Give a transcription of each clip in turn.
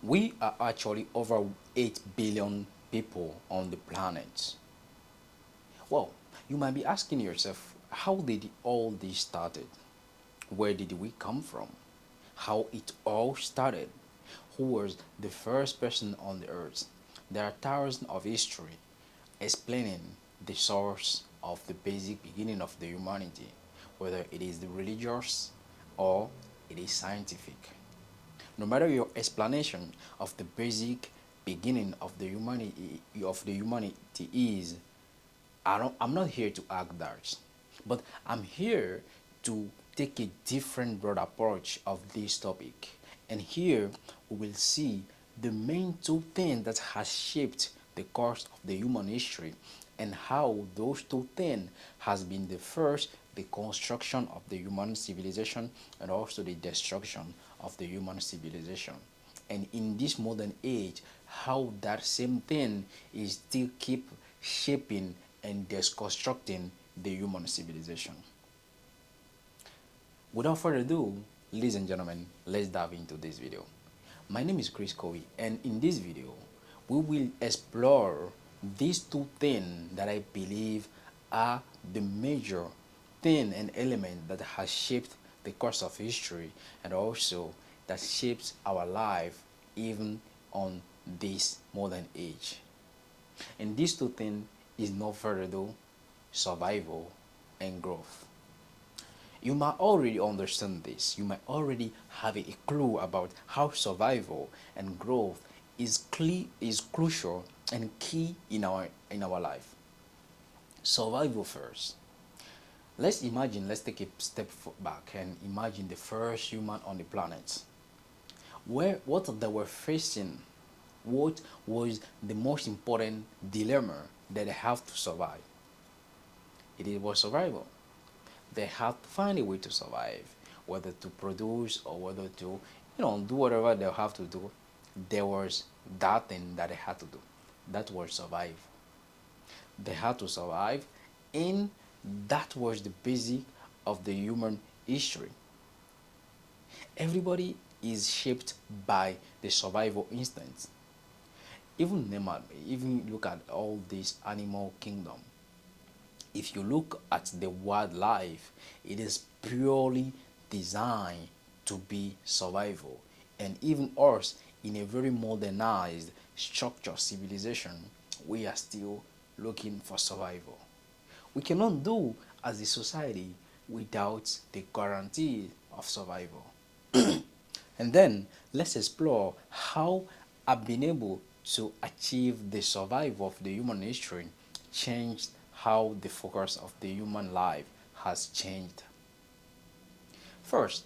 We are actually over 8 billion people on the planet. Well, you might be asking yourself, how did all this started? Where did we come from? How it all started? Who was the first person on the earth? There are thousands of history explaining the source of the basic beginning of the humanity, whether it is the religious or it is scientific. No matter your explanation of the basic beginning of the humanity is, I'm not here to act that, but I'm here to take a different broad approach of this topic. And here we will see the main two things that has shaped the course of the human history and how those two things has been the first the construction of the human civilization and also the destruction of the human civilization, and in this modern age how that same thing is still keep shaping and deconstructing the human civilization. Without further ado, ladies and gentlemen, let's dive into this video. My name is Chris Cowie, and in this video we will explore these two things that I believe are the major thing and element that has shaped the course of history and also that shapes our life even on this modern age. And these two things is no further ado survival and growth. You might already understand this. You might already have a clue about how survival and growth is crucial and key in our life. Survival first. Let's take a step back and imagine the first human on the planet. What they were facing, what was the most important dilemma that they have to survive? It was survival. They have to find a way to survive, whether to produce or whether to, do whatever they have to do. There was that thing that they had to do. That was survive. They had to survive, and that was the basic of the human history. Everybody is shaped by the survival instinct. Even look at all this animal kingdom. If you look at the wildlife, it is purely designed to be survival. And even us, in a very modernized structured civilization, we are still looking for survival. We cannot do as a society without the guarantee of survival. And then let's explore how I've been able to achieve the survival of the human history changed how the focus of the human life has changed. First,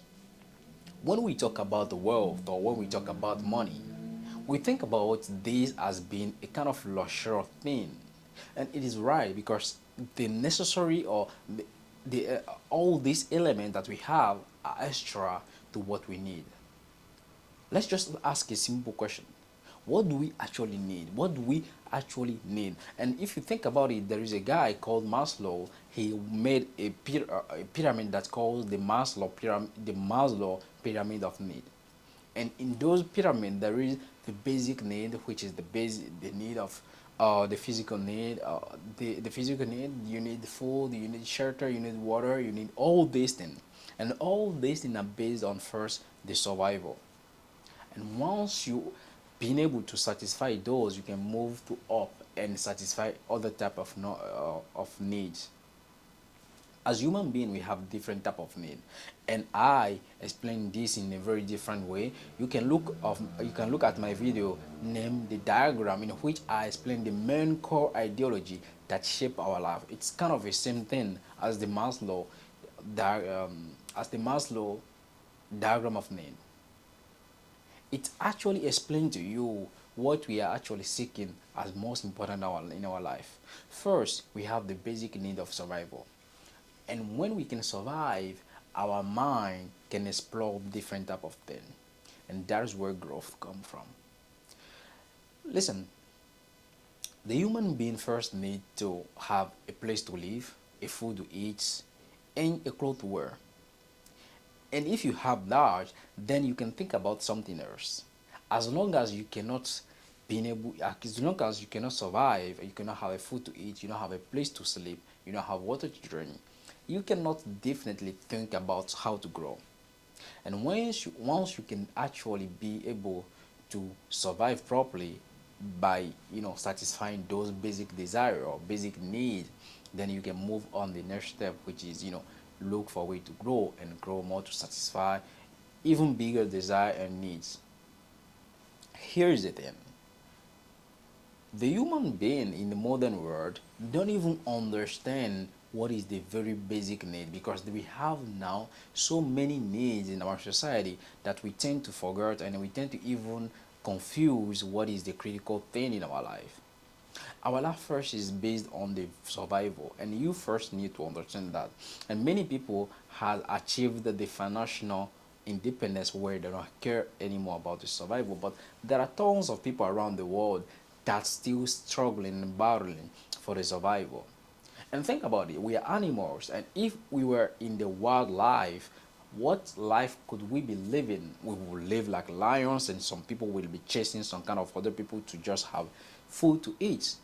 when we talk about the wealth or when we talk about money, we think about this as being a kind of luxury thing. And it is right because the necessary or the all these elements that we have are extra to what we need. Let's just ask a simple question. What do we actually need? What do we actually need? And if you think about it, there is a guy called Maslow. He made a pyramid that's called the Maslow pyramid of need. And in those pyramid, there is the basic need, which is the need of the physical need. The physical need, you need food, you need shelter, you need water, you need all these things. And all these things are based on first the survival. And once you being able to satisfy those, you can move to up and satisfy other type of no, of needs. As human being, we have different type of need, and I explain this in a very different way. You can look at my video named the diagram, in which I explain the main core ideology that shape our life. It's kind of the same thing as the Maslow diagram of need. It actually explains to you what we are actually seeking as most important in our life. First, we have the basic need of survival. And when we can survive, our mind can explore different type of thing. And that's where growth come from. Listen, the human being first need to have a place to live, a food to eat, and a clothes to wear. And if you have that, then you can think about something else. As long as you cannot being able as long as you cannot survive, you cannot have a food to eat, you don't have a place to sleep, you don't have water to drink, you cannot definitely think about how to grow. And once you can actually be able to survive properly by satisfying those basic desire or basic need, then you can move on the next step, which is look for a way to grow and grow more to satisfy even bigger desire and needs. Here's the thing: the human being in the modern world don't even understand what is the very basic need, because we have now so many needs in our society that we tend to forget, and we tend to even confuse what is the critical thing in our life. Our life first is based on the survival, and you first need to understand that. And many people have achieved the financial independence where they don't care anymore about the survival, but there are tons of people around the world that still struggling and battling for the survival. And think about it, we are animals, and if we were in the wildlife, what life could we be living? We will live like lions, and some people will be chasing some kind of other people to just have food to eat.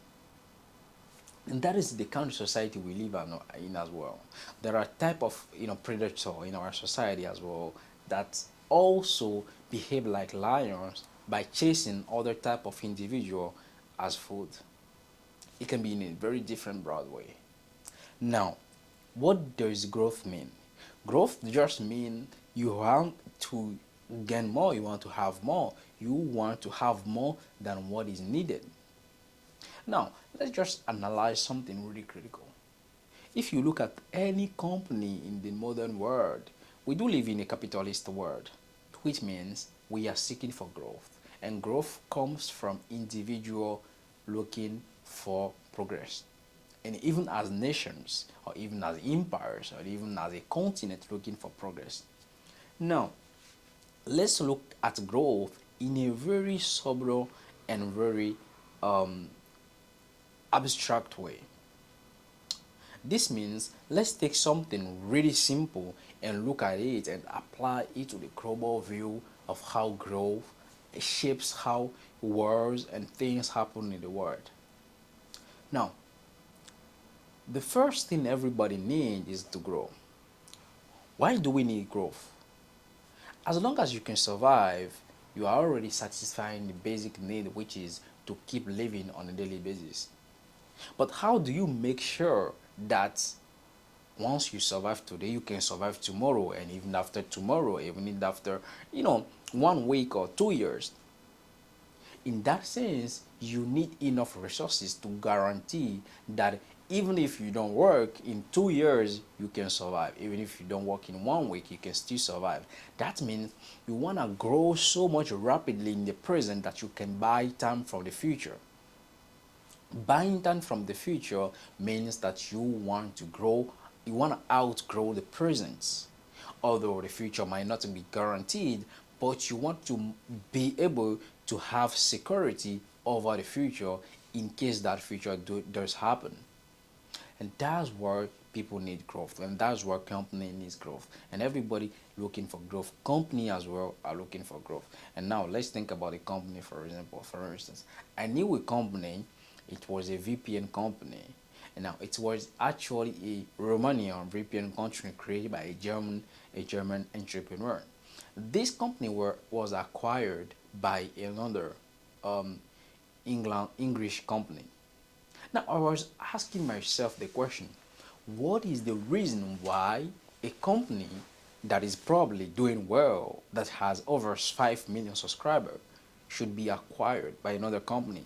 And that is the kind of society we live in as well. There are type of predator in our society as well that also behave like lions by chasing other type of individual as food. It can be in a very different broad way. Now, what does growth mean? Growth just means you want to gain more, you want to have more, you want to have more than what is needed. Now, let's just analyze something really critical. If you look at any company in the modern world, we do live in a capitalist world, which means we are seeking for growth. And growth comes from individual looking for progress. And even as nations, or even as empires, or even as a continent looking for progress. Now, let's look at growth in a very subtle and very um, abstract way. This means let's take something really simple and look at it and apply it to the global view of how growth shapes how words and things happen in the world. Now, the first thing everybody needs is to grow. Why do we need growth? As long as you can survive, you are already satisfying the basic need, which is to keep living on a daily basis. But how do you make sure that once you survive today, you can survive tomorrow, and even after tomorrow, even after, 1 week or 2 years? In that sense, you need enough resources to guarantee that even if you don't work in 2 years, you can survive. Even if you don't work in 1 week, you can still survive. That means you want to grow so much rapidly in the present that you can buy time from the future. Buying time from the future means that you want to grow, you want to outgrow the present. Although the future might not be guaranteed, but you want to be able to have security over the future in case that future does happen. And that's where people need growth, and that's where company needs growth, and everybody looking for growth. Company as well are looking for growth. And now let's think about a company. For example, for instance, I knew a company. It was a VPN company, and now it was actually a Romanian VPN country created by a German entrepreneur. This company was acquired by another um, English company. Now, I was asking myself the question: what is the reason why a company that is probably doing well, that has over 5 million subscribers, should be acquired by another company?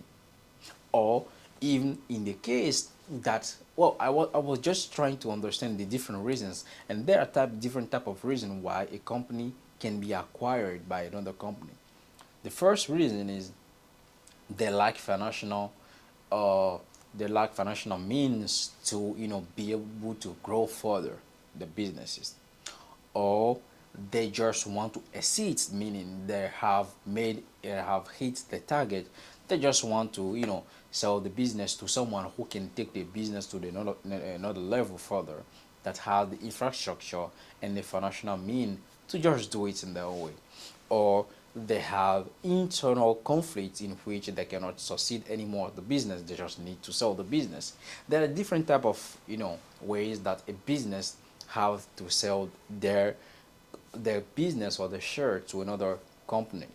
Or even in the case that, well, I was just trying to understand the different reasons, and there are different type of reason why a company can be acquired by another company. The first reason is they lack financial uh they lack financial means to be able to grow further the businesses, or they just want to exceed, meaning they have hit the target. They just want to sell the business to someone who can take the business to another level further, that has the infrastructure and the financial mean to just do it in their own way. Or they have internal conflicts in which they cannot succeed anymore at the business. They just need to sell the business. There are different type of ways that a business have to sell their business or the share to another company.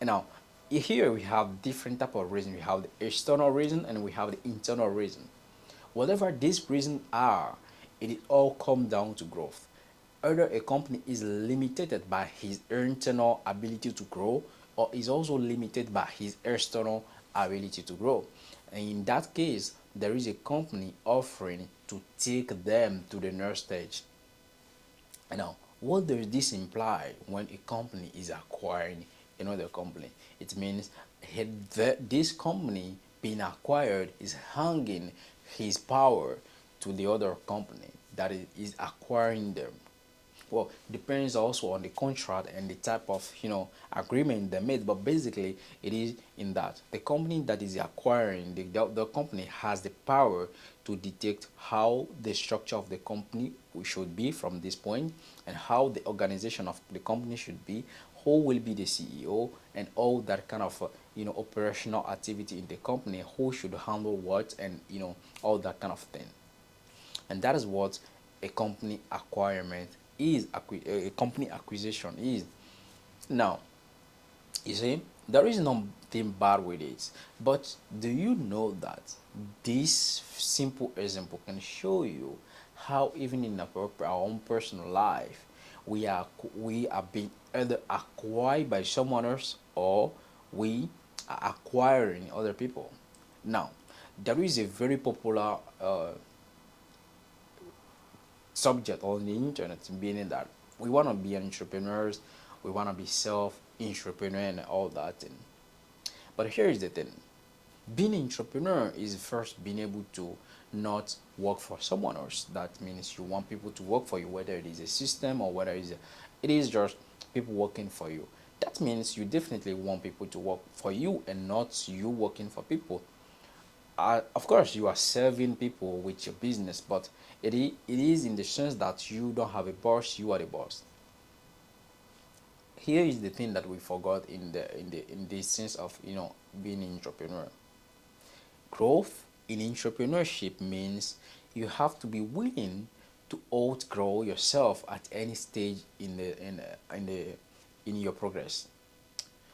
And now here we have different type of reason. We have the external reason and we have the internal reason. Whatever these reasons are, it all comes down to growth. Either a company is limited by his internal ability to grow or is also limited by his external ability to grow. And in that case, there is a company offering to take them to the next stage. Now, what does this imply when a company is acquiring another company? It means this company being acquired is hanging his power to the other company that is acquiring them. Well, depends also on the contract and the type of agreement they made, but basically it is in that the company that is acquiring the company has the power to detect how the structure of the company should be from this point, and how the organization of the company should be, who will be the CEO, and all that kind of operational activity in the company, who should handle what, and all that kind of thing. And that is what a company acquirement is, a company acquisition is. Now, you see, there is nothing bad with it, but do you know that this simple example can show you how even in our own personal life we are being either acquired by someone else, or we are acquiring other people. Now, there is a very popular subject on the internet, meaning that we want to be entrepreneurs, we want to be self entrepreneur and all that thing. But here is the thing: being an entrepreneur is first being able to not work for someone else. That means you want people to work for you, whether it is a system or whether it is just people working for you. That means you definitely want people to work for you and not you working for people. Of course, you are serving people with your business, but it is in the sense that you don't have a boss, you are the boss. Here is the thing that we forgot in the sense of being an entrepreneur. Growth in entrepreneurship means you have to be willing to outgrow yourself at any stage in your progress.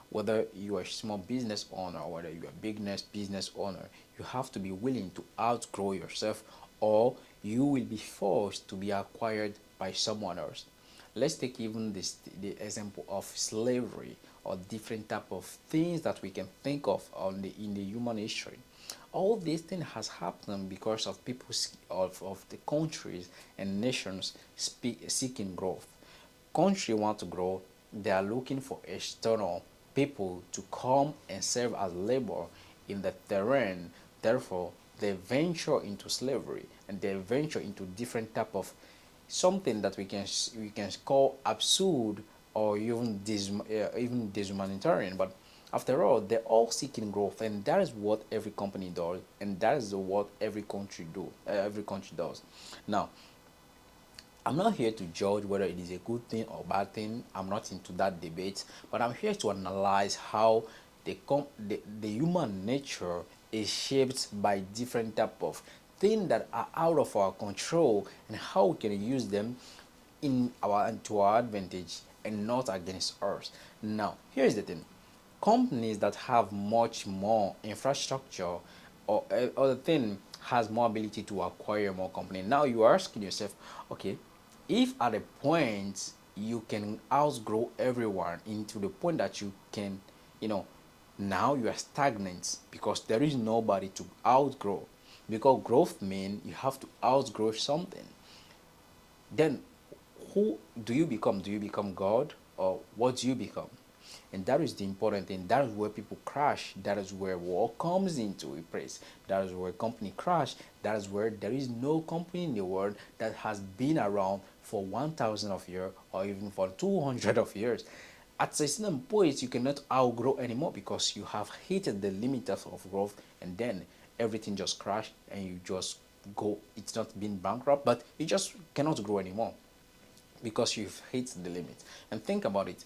Whether you are a small business owner or whether you are a business owner, you have to be willing to outgrow yourself, or you will be forced to be acquired by someone else. Let's take even the example of slavery, or different type of things that we can think of in the human history. All these things has happened because of people of the countries and nations seeking growth. Country want to grow, they are looking for external people to come and serve as labor in the terrain. Therefore, they venture into slavery, and they venture into different type of something that we can call absurd, or even dishumanitarian. But after all, they're all seeking growth, and that is what every company does, and that is what every country does. Now, I'm not here to judge whether it is a good thing or bad thing. I'm not into that debate, but I'm here to analyze how the human nature is shaped by different type of things that are out of our control, and how we can use them to our advantage and not against us. Now, here's the thing: companies that have much more infrastructure or other thing has more ability to acquire more company. Now you are asking yourself, okay, if at a point you can outgrow everyone into the point that you can, you know, now you are stagnant because there is nobody to outgrow. Because growth means you have to outgrow something. Then who do you become? Do you become God, or what do you become? And that is the important thing. That is where people crash. That is where war comes into place. That is where company crash. That is where there is no company in the world that has been around for 1,000 of years, or even for 200 of years. At a certain point, you cannot outgrow anymore because you have hit the limit of growth, and then everything just crash and you just go. It's not being bankrupt, but you just cannot grow anymore because you've hit the limit. And think about it: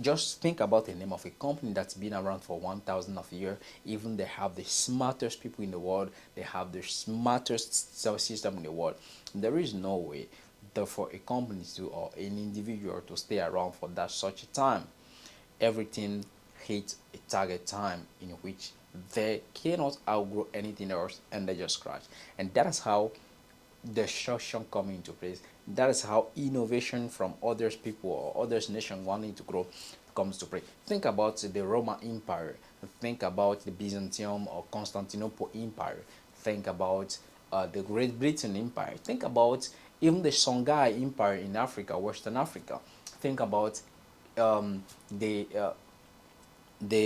just think about the name of a company that's been around for 1,000 of years. Even they have the smartest people in the world. They have the smartest cell system in the world. There is no way that for a company to or an individual to stay around for that such a time. Everything hits a target time in which they cannot outgrow anything else and they just crash. And that is how destruction come into place. That is how innovation from others people or others nation wanting to grow comes to play. Think about the Roman Empire. Think about the Byzantium or Constantinople Empire. Think about the Great Britain Empire. Think about even the Songhai Empire in Africa, Western Africa. Think about um, the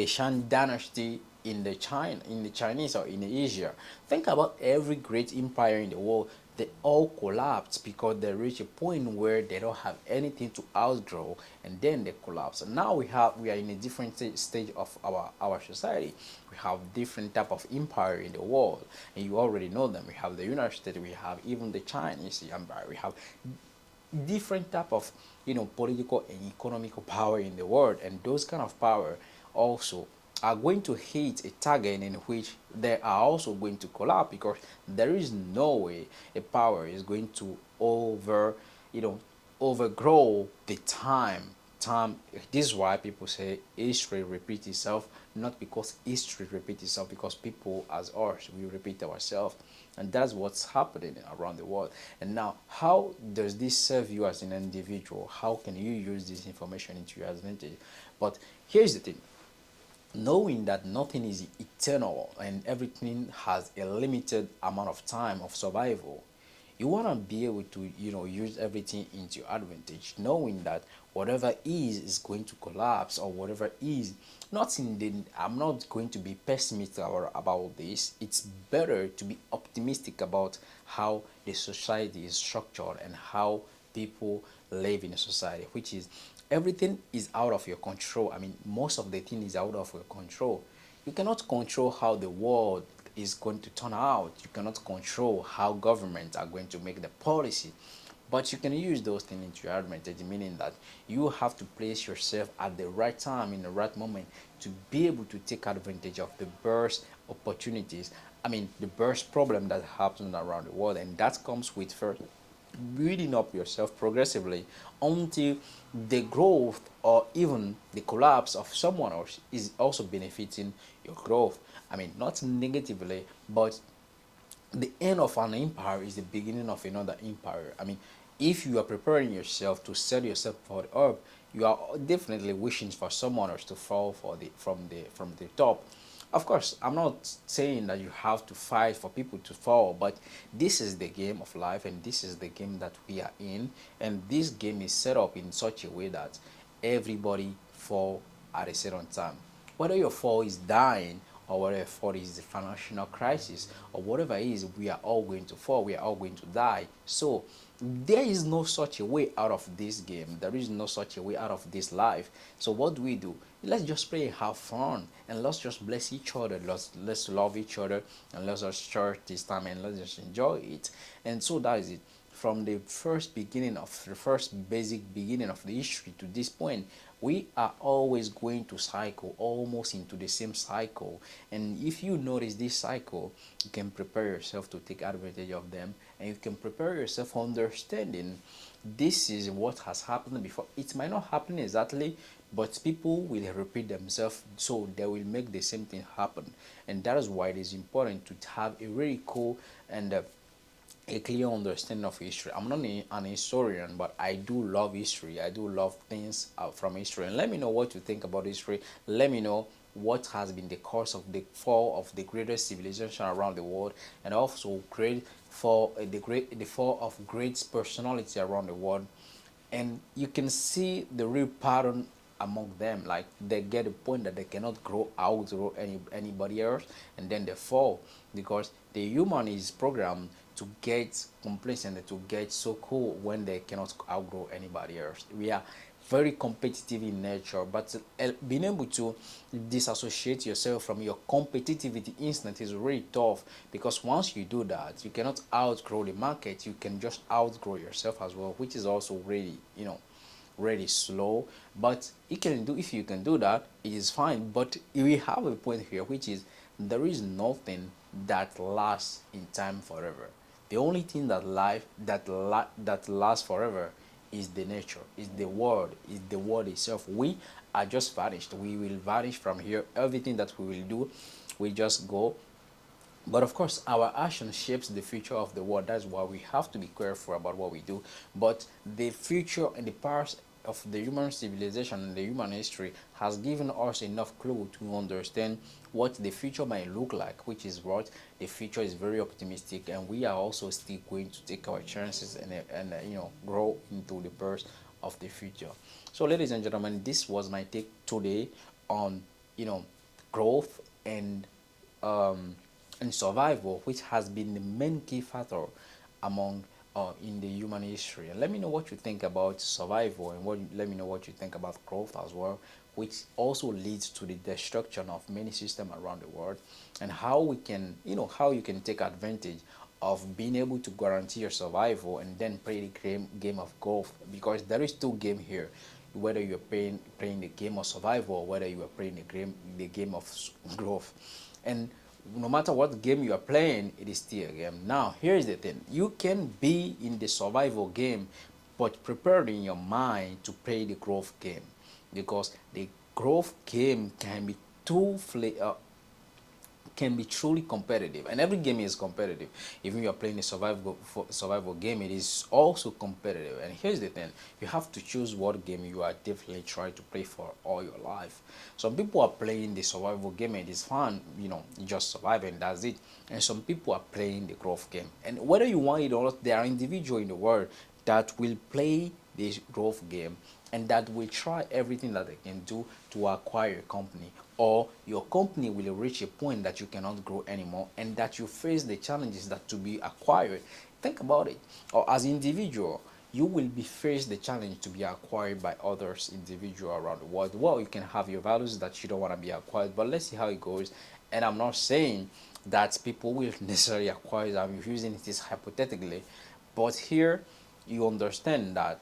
Shan dynasty in the Chinese or in Asia. Think about every great empire in the world. They all collapsed because they reach a point where they don't have anything to outgrow, and then they collapse. And now we are in a different stage of our society. We have different type of empire in the world, and you already know them. We have the United States. We have even the Chinese empire. We have different type of political and economical power in the world, and those kind of power also are going to hit a target in which they are also going to collapse, because there is no way a power is going to you know overgrow the time. This is why people say history repeats itself, not because history repeats itself, because people as us, we repeat ourselves. And that's what's happening around the world. And now, how does this serve you as an individual? How can you use this information into your advantage? But here's the thing: knowing that nothing is eternal and everything has a limited amount of time of survival, you want to be able to use everything into your advantage, knowing that whatever is going to collapse, or whatever is not in the I'm not going to be pessimistic about this. It's better to be optimistic about how the society is structured and how people live in a society, which is everything is out of your control. I mean, most of the thing is out of your control. You cannot control how the world is going to turn out. You cannot control how governments are going to make the policy. But you can use those things into your advantage, meaning that you have to place yourself at the right time, in the right moment, to be able to take advantage of the burst opportunities. I mean, the burst problem that happens around the world, and that comes with first building up yourself progressively until the growth or even the collapse of someone else is also benefiting your growth. I mean, not negatively, but the end of an empire is the beginning of another empire. I mean, if you are preparing yourself to set yourself for the up, you are definitely wishing for someone else to fall for the top. Of course, I'm not saying that you have to fight for people to fall, but this is the game of life, and this is the game that we are in, and this game is set up in such a way that everybody fall at a certain time. Whether your fall is dying, or whether your fall is the financial crisis, or whatever it is, we are all going to fall, we are all going to die. So there is no such a way out of this game. There is no such a way out of this life. So what do we do? Let's just play, have fun, and let's just bless each other. Let's love each other, and let's just cherish this time, and let's just enjoy it. And so that is it. From the first beginning of the first basic beginning of the history to this point, we are always going to cycle almost into the same cycle. And if you notice this cycle, you can prepare yourself to take advantage of them, and you can prepare yourself for understanding this is what has happened before. It might not happen exactly, but people will repeat themselves, so they will make the same thing happen. And that is why it is important to have a really cool and a clear understanding of history. I'm not an historian, but I do love history. I do love things from history. And let me know what you think about history. Let me know what has been the cause of the fall of the greatest civilization around the world, and also great for the fall of great personality around the world. And you can see the real pattern among them. Like, they get a point that they cannot outgrow anybody else, and then they fall, because the human is programmed to get complacent and to get so cool when they cannot outgrow anybody else. We are very competitive in nature, but being able to disassociate yourself from your competitivity instinct is really tough, because once you do that, you cannot outgrow the market. You can just outgrow yourself as well, which is also really really slow. But it can do, if you can do that, it is fine. But we have a point here, which is there is nothing that lasts in time forever. The only thing that that lasts forever is the nature, is the world itself. We are just vanished. We will vanish from here. Everything that we will do, we just go. But of course, our action shapes the future of the world. That's why we have to be careful about what we do. But the future and the past of the human civilization and the human history has given us enough clue to understand what the future might look like, which is what the future is very optimistic, and we are also still going to take our chances and grow into the burst of the future. So, ladies and gentlemen, this was my take today on growth um, and survival, which has been the main key factor among in the human history. And let me know what you think about survival, and let me know what you think about growth as well, which also leads to the destruction of many systems around the world, and how we can, how you can take advantage of being able to guarantee your survival and then play the game of growth, because there is two game here, whether you're playing the game of survival or whether you are playing the game of growth. And no matter what game you are playing, it is still a game. Now, here's the thing: you can be in the survival game, but prepared in your mind to play the growth game, because the growth game can be truly competitive, and every game is competitive. Even you are playing a survival game, it is also competitive. And here's the thing: you have to choose what game you are definitely trying to play for all your life. Some people are playing the survival game and it's fun, you just survive and that's it. And some people are playing the growth game, and whether you want it or not, there are individuals in the world that will play this growth game and that will try everything that they can do to acquire a company, or your company will reach a point that you cannot grow anymore and that you face the challenges that to be acquired. Think about it. Or as an individual, you will be faced the challenge to be acquired by others individual around the world. Well, you can have your values that you don't want to be acquired, but let's see how it goes. And I'm not saying that people will necessarily acquire. I'm using it hypothetically, but here you understand that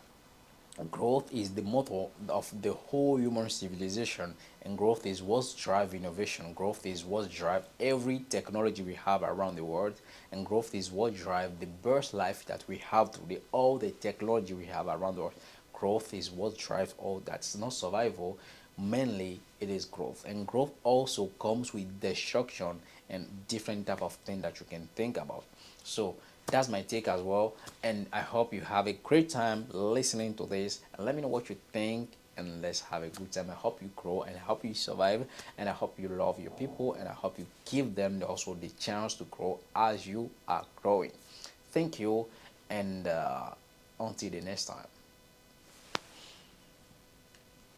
growth is the motto of the whole human civilization, and growth is what drives innovation. Growth is what drives every technology we have around the world, and growth is what drives the burst life that we have today, all the technology we have around the world. Growth is what drives all that. It's not survival, mainly it is growth. And growth also comes with destruction and different type of thing that you can think about. So that's my take as well, and I hope you have a great time listening to this, and let me know what you think, and let's have a good time. I hope you grow, and I hope you survive, and I hope you love your people, and I hope you give them also the chance to grow as you are growing. Thank you, and until the next time.